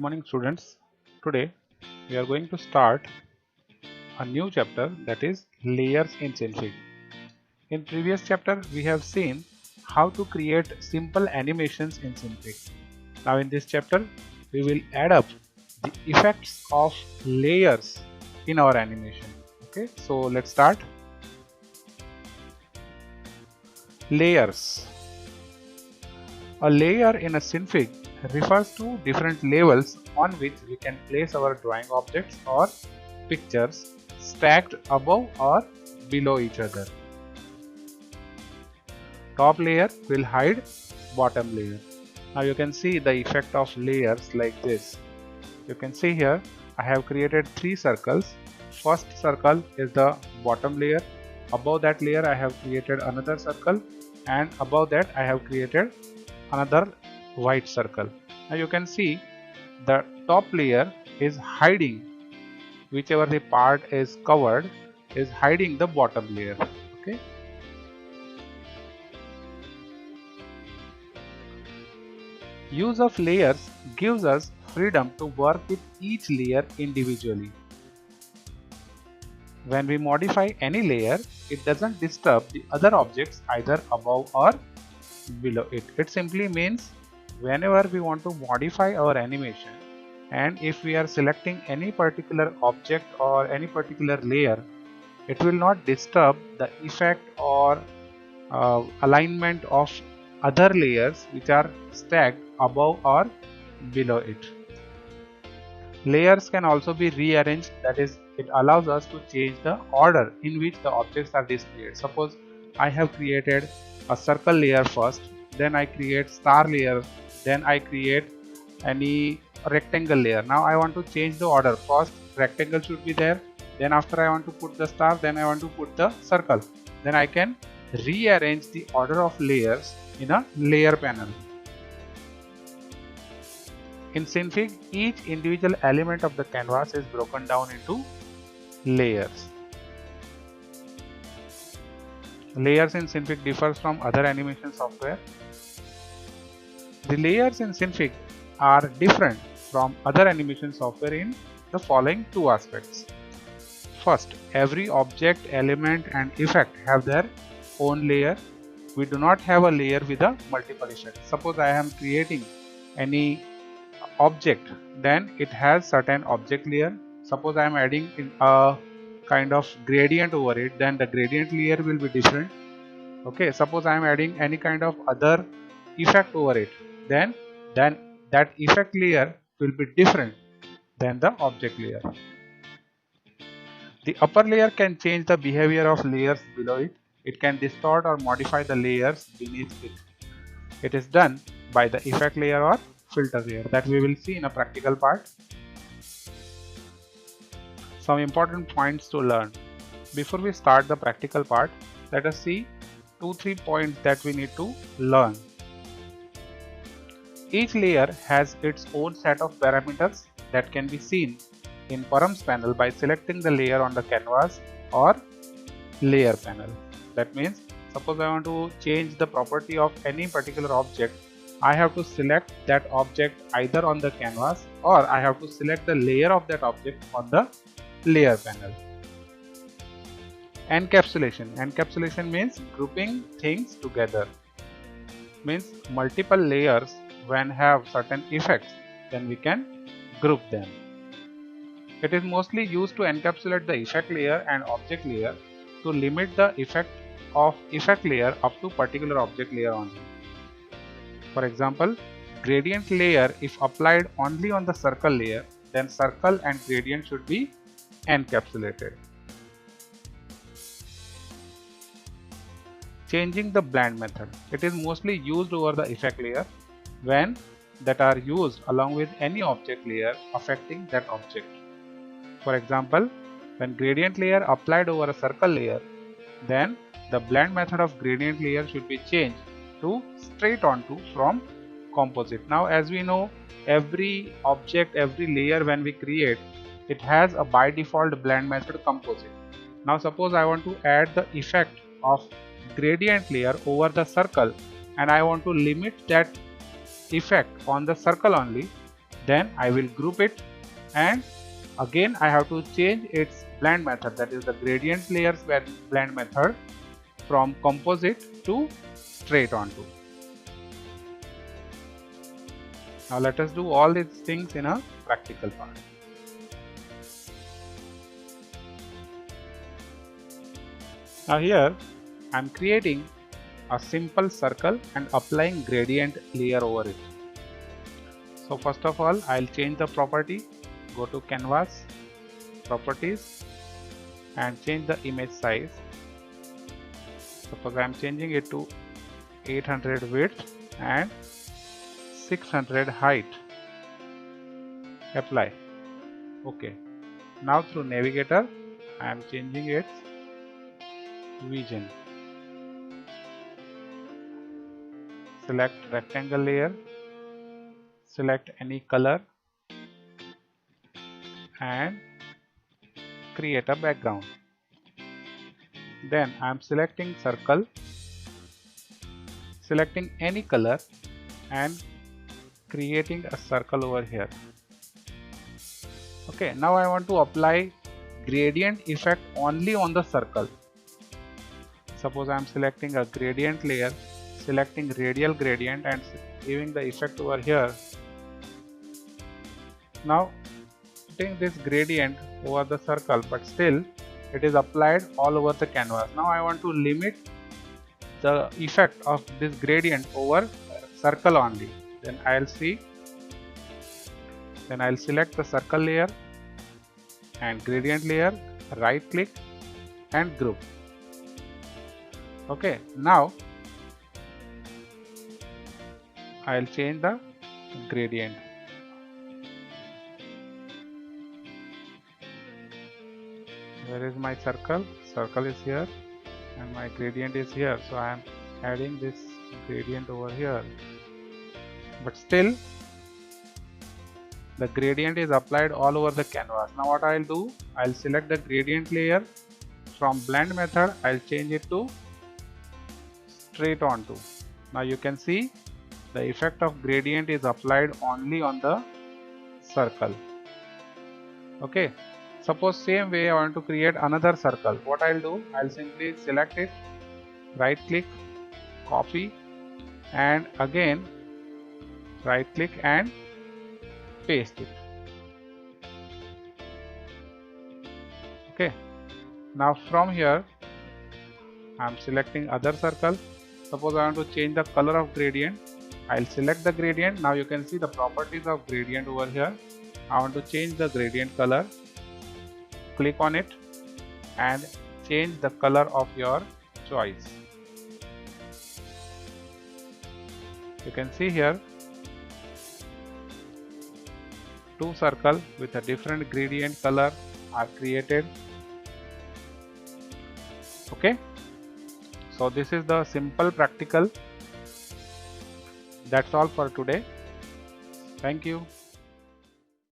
morning, students. Today we are going to start a new chapter, that is layers in Synfig. In previous chapter we have seen how to create simple animations in Synfig. Now in this chapter we will add up the effects of layers in our animation. Okay, so let's start. Layers. A layer in a Synfig refers to different levels on which we can place our drawing objects or pictures stacked above or below each other. Top layer will hide bottom layer. Now you can see the effect of layers like this. You can see here I have created 3 circles. First circle is the bottom layer. Above that layer I have created another circle, and above that I have created another white circle. Now you can see the top layer is hiding, whichever the part is covered is hiding the bottom layer. Okay. Use of layers gives us freedom to work with each layer individually. When we modify any layer, it doesn't disturb the other objects either above or below it. It simply means whenever we want to modify our animation, and if we are selecting any particular object or any particular layer, it will not disturb the effect or alignment of other layers which are stacked above or below it. Layers can also be rearranged, that is, it allows us to change the order in which the objects are displayed. Suppose I have created a circle layer first, then I create star layer, then I create any rectangle layer. Now I want to change the order. First rectangle should be there, then after I want to put the star, then I want to put the circle. Then I can rearrange the order of layers in a layer panel. In Synfig, each individual element of the canvas is broken down into layers. Layers in Synfig differs from other animation software. The layers in Synfig are different from other animation software in the following 2 aspects. First, every object, element and effect have their own layer. We do not have a layer with a multiple effect. Suppose I am creating any object, then it has certain object layer. Suppose I am adding in a kind of gradient over it, then the gradient layer will be different. Okay, suppose I am adding any kind of other effect over it, then that effect layer will be different than the object layer. The upper layer can change the behavior of layers below it. It can distort or modify the layers beneath it. It is done by the effect layer or filter layer that we will see in a practical part. Some important points to learn. Before we start the practical part, let us see 2-3 points that we need to learn. Each layer has its own set of parameters that can be seen in Params panel by selecting the layer on the canvas or layer panel. That means, suppose I want to change the property of any particular object, I have to select that object either on the canvas or I have to select the layer of that object on the layer panel. Encapsulation. Encapsulation means grouping things together. Means multiple layers when have certain effects, then we can group them. It is mostly used to encapsulate the effect layer and object layer to limit the effect of effect layer up to particular object layer only. For example, gradient layer, if applied only on the circle layer, then circle and gradient should be encapsulated. Changing the blend method. It is mostly used over the effect layer when that are used along with any object layer affecting that object. For example, when gradient layer applied over a circle layer, then the blend method of gradient layer should be changed to straight onto from composite. Now as we know, every object, every layer when we create, it has a by default blend method composite. Now suppose I want to add the effect of gradient layer over the circle and I want to limit that effect on the circle only, Then I will group it, and again I have to change its blend method, that is the gradient layers blend method, from composite to straight onto. Now let us do all these things in a practical part. Now here I am creating a simple circle and applying gradient layer over it. So first of all, I'll change the property, go to canvas, properties, and change the image size. Suppose I am changing it to 800 width and 600 height. Apply. Okay. Now through navigator, I am changing its vision. Select rectangle layer, select any color and create a background. Then I am selecting circle, selecting any color and creating a circle over here. Okay, now I want to apply gradient effect only on the circle. Suppose I am selecting a gradient layer, selecting radial gradient and giving the effect over here. Now putting this gradient over the circle, but still it is applied all over the canvas. Now I want to limit the effect of this gradient over circle only. Then I'll select the circle layer and gradient layer, right click and group. Okay, now I'll change the gradient. Where is my circle? Circle is here and my gradient is here. So I am adding this gradient over here. But still the gradient is applied all over the canvas. Now what I'll do, I'll select the gradient layer, from blend method I'll change it to straight onto. Now you can see the effect of gradient is applied only on the circle. Okay, suppose same way I want to create another circle. What I'll do, I'll simply select it, right click, copy, and again right click and paste it. Okay, now from here I'm selecting other circle. Suppose I want to change the color of gradient, I'll select the gradient. Now you can see the properties of gradient over here. I want to change the gradient color, click on it and change the color of your choice. You can see here two circles with a different gradient color are created. Okay, so this is the simple practical. That's all for today. Thank you.